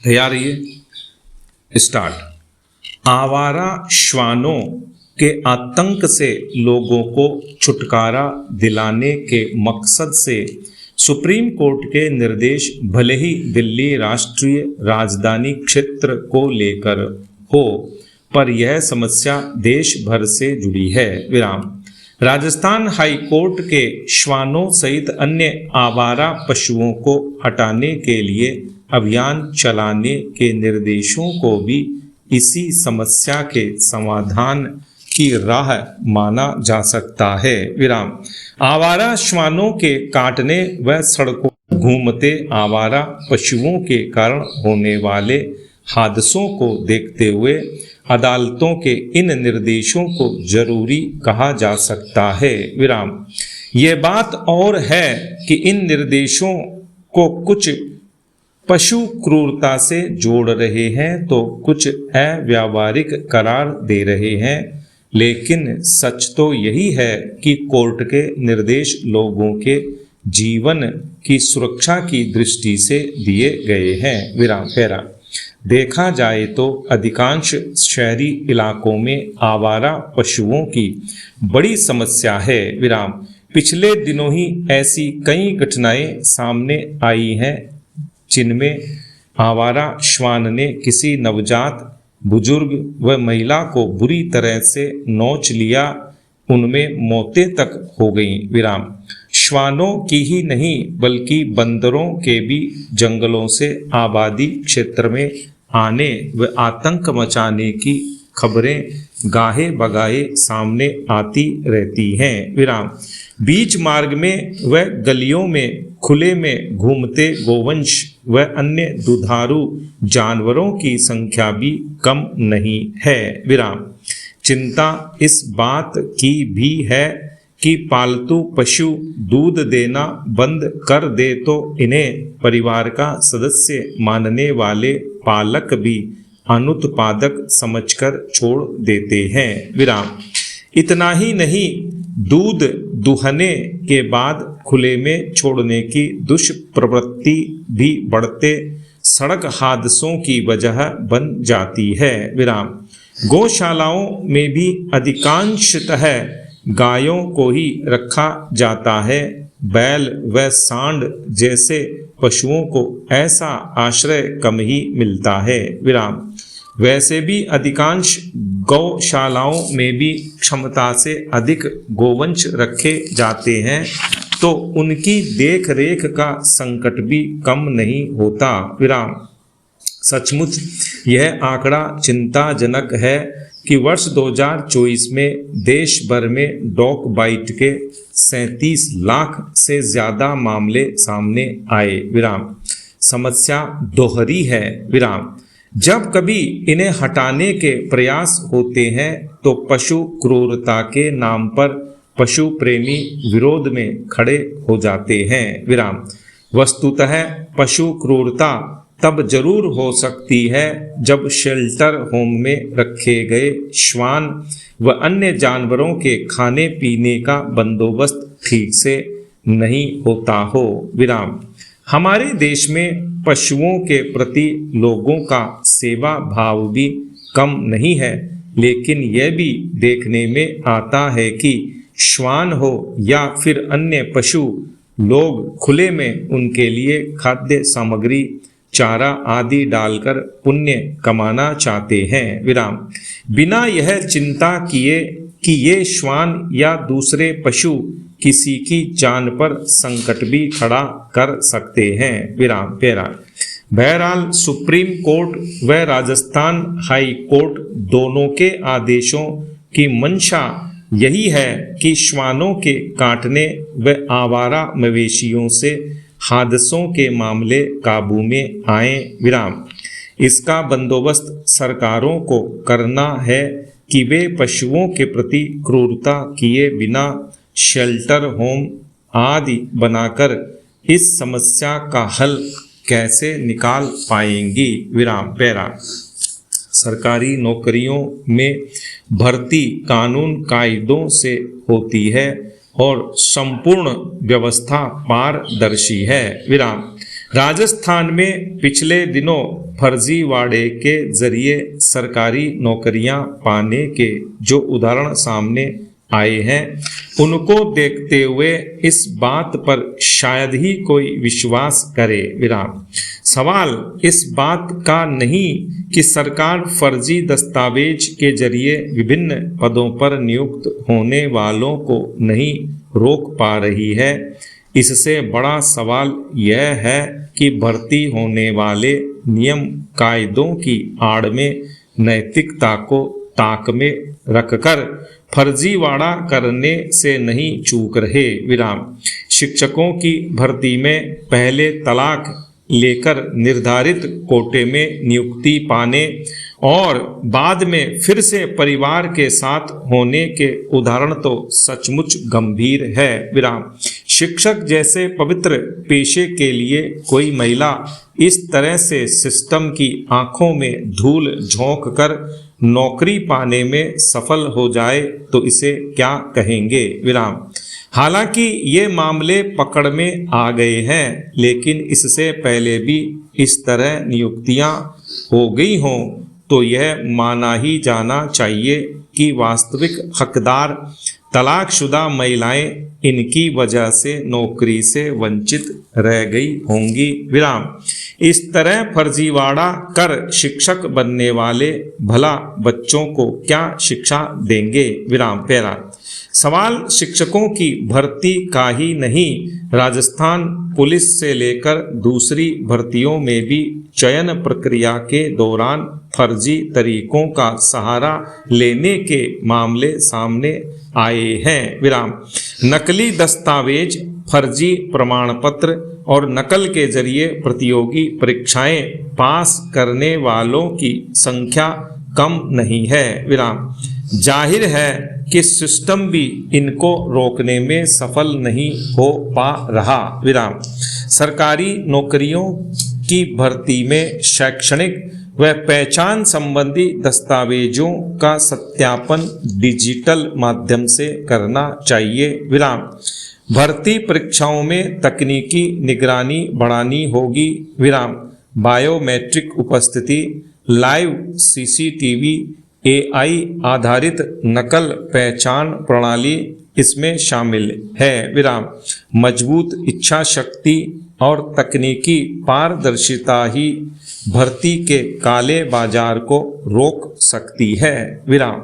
तैयार रहिए। स्टार्ट। आवारा श्वानों के आतंक से लोगों को छुटकारा दिलाने के मकसद से सुप्रीम कोर्ट के निर्देश भले ही दिल्ली राष्ट्रीय राजधानी क्षेत्र को लेकर हो, पर यह समस्या देश भर से जुड़ी है। विराम। राजस्थान हाई कोर्ट के श्वानों सहित अन्य आवारा पशुओं को हटाने के लिए अभियान चलाने के निर्देशों को भी इसी समस्या के समाधान की राह माना जा सकता है। विराम। आवारा श्वानों के काटने व सड़कों घूमते आवारा पशुओं के कारण होने वाले हादसों को देखते हुए अदालतों के इन निर्देशों को जरूरी कहा जा सकता है। विराम। ये बात और है कि इन निर्देशों को कुछ पशु क्रूरता से जोड़ रहे हैं तो कुछ अव्यावहारिक करार दे रहे हैं, लेकिन सच तो यही है कि कोर्ट के निर्देश लोगों के जीवन की सुरक्षा की दृष्टि से दिए गए हैं। विराम। पैरा। देखा जाए तो अधिकांश शहरी इलाकों में आवारा पशुओं की बड़ी समस्या है। विराम। पिछले दिनों ही ऐसी कई घटनाएं सामने आई हैं जिनमें आवारा श्वान ने किसी नवजात, बुजुर्ग व महिला को बुरी तरह से नोच लिया, उनमें मौतें तक हो गईं। विराम। श्वानों की ही नहीं बल्कि बंदरों के भी जंगलों से आबादी क्षेत्र में आने व आतंक मचाने की खबरें गाहे बगाहे सामने आती रहती हैं। विराम। बीच मार्ग में व गलियों में खुले में घूमते गोवंश व अन्य दुधारू जानवरों की संख्या भी कम नहीं है। विराम। चिंता इस बात की भी है कि पालतू पशु दूध देना बंद कर दे तो इन्हें परिवार का सदस्य मानने वाले पालक भी अनुत्पादक समझकर छोड़ देते हैं। विराम। इतना ही नहीं, दूध दुहने के बाद खुले में छोड़ने की दुष्प्रवृत्ति भी बढ़ते सड़क हादसों की वजह बन जाती है। विराम। गौशालाओं में भी अधिकांशतः गायों को ही रखा जाता है। बैल व सांड जैसे पशुओं को ऐसा आश्रय कम ही मिलता है। विराम। वैसे भी अधिकांश गौशालाओं में भी क्षमता से अधिक गोवंश रखे जाते हैं तो उनकी देख रेख का संकट भी कम नहीं होता। विराम। सचमुच यह आंकड़ा चिंताजनक है कि वर्ष 2024 में देश भर में डॉग बाइट के 37 लाख से ज्यादा मामले सामने आए। विराम। समस्या दोहरी है। विराम। जब कभी इन्हें हटाने के प्रयास होते हैं तो पशु क्रूरता के नाम पर पशु प्रेमी विरोध में खड़े हो जाते हैं। विराम। वस्तुतः पशु क्रूरता तब जरूर हो सकती है जब शेल्टर होम में रखे गए श्वान व अन्य जानवरों के खाने पीने का बंदोबस्त ठीक से नहीं होता हो। विराम। हमारे देश में पशुओं के प्रति लोगों का सेवा भाव भी कम नहीं है, लेकिन यह भी देखने में आता है कि श्वान हो या फिर अन्य पशु, लोग खुले में उनके लिए खाद्य सामग्री, चारा आदि डालकर पुण्य कमाना चाहते हैं। विराम। बिना यह चिंता किए कि ये श्वान या दूसरे पशु किसी की जान पर संकट भी खड़ा कर सकते हैं। विराम। पैरा। बहरहाल सुप्रीम कोर्ट व राजस्थान हाई कोर्ट दोनों के आदेशों की मंशा यही है कि श्वानों के काटने व आवारा मवेशियों से हादसों के मामले काबू में आए। विराम। इसका बंदोबस्त सरकारों को करना है कि वे पशुओं के प्रति क्रूरता किए बिना शेल्टर होम आदि बनाकर इस समस्या का हल कैसे निकाल पाएंगी। विराम। पैरा। सरकारी नौकरियों में भर्ती कानून कायदों से होती है और संपूर्ण व्यवस्था पारदर्शी है। विराम। राजस्थान में पिछले दिनों फर्जीवाड़े के जरिए सरकारी नौकरियां पाने के जो उदाहरण सामने आए हैं, उनको देखते हुए इस बात पर शायद ही कोई विश्वास करे। विराम। सवाल इस बात का नहीं कि सरकार फर्जी दस्तावेज के जरिए विभिन्न पदों पर नियुक्त होने वालों को नहीं रोक पा रही है। इससे बड़ा सवाल यह है कि भर्ती होने वाले नियम कायदों की आड़ में नैतिकता को ताक में रखकर फर्जीवाड़ा करने से नहीं चूक रहे। विराम। शिक्षकों की भर्ती में पहले तलाक लेकर निर्धारित कोटे में नियुक्ति पाने और बाद में फिर से परिवार के साथ होने के उदाहरण तो सचमुच गंभीर है। विराम। शिक्षक जैसे पवित्र पेशे के लिए कोई महिला इस तरह से सिस्टम की आंखों में धूल झोंक कर नौकरी पाने में सफल हो जाए तो इसे क्या कहेंगे। विराम। हालांकि ये मामले पकड़ में आ गए हैं, लेकिन इससे पहले भी इस तरह नियुक्तियां हो गई हों तो यह माना ही जाना चाहिए कि वास्तविक हकदार तलाकशुदा महिलाएं इनकी वजह से नौकरी से वंचित रह गई होंगी। विराम। इस तरह फर्जीवाड़ा कर शिक्षक बनने वाले भला बच्चों को क्या शिक्षा देंगे। विराम। पैरा। सवाल शिक्षकों की भर्ती का ही नहीं, राजस्थान पुलिस से लेकर दूसरी भर्तियों में भी चयन प्रक्रिया के दौरान फर्जी तरीकों का सहारा लेने के मामले सामने आए हैं। विराम। नकली दस्तावेज, फर्जी प्रमाण पत्र और नकल के जरिए प्रतियोगी परीक्षाएं पास करने वालों की संख्या कम नहीं है। विराम। जाहिर है कि सिस्टम भी इनको रोकने में सफल नहीं हो पा रहा। विराम। सरकारी नौकरियों की भर्ती में शैक्षणिक व पहचान संबंधी दस्तावेजों का सत्यापन डिजिटल माध्यम से करना चाहिए। विराम। भर्ती परीक्षाओं में तकनीकी निगरानी बढ़ानी होगी। विराम। बायोमेट्रिक उपस्थिति, लाइव सीसीटीवी, एआई आधारित नकल पहचान प्रणाली इसमें शामिल है। विराम। मजबूत इच्छा शक्ति और तकनीकी पारदर्शिता ही भर्ती के काले बाजार को रोक सकती है। विराम।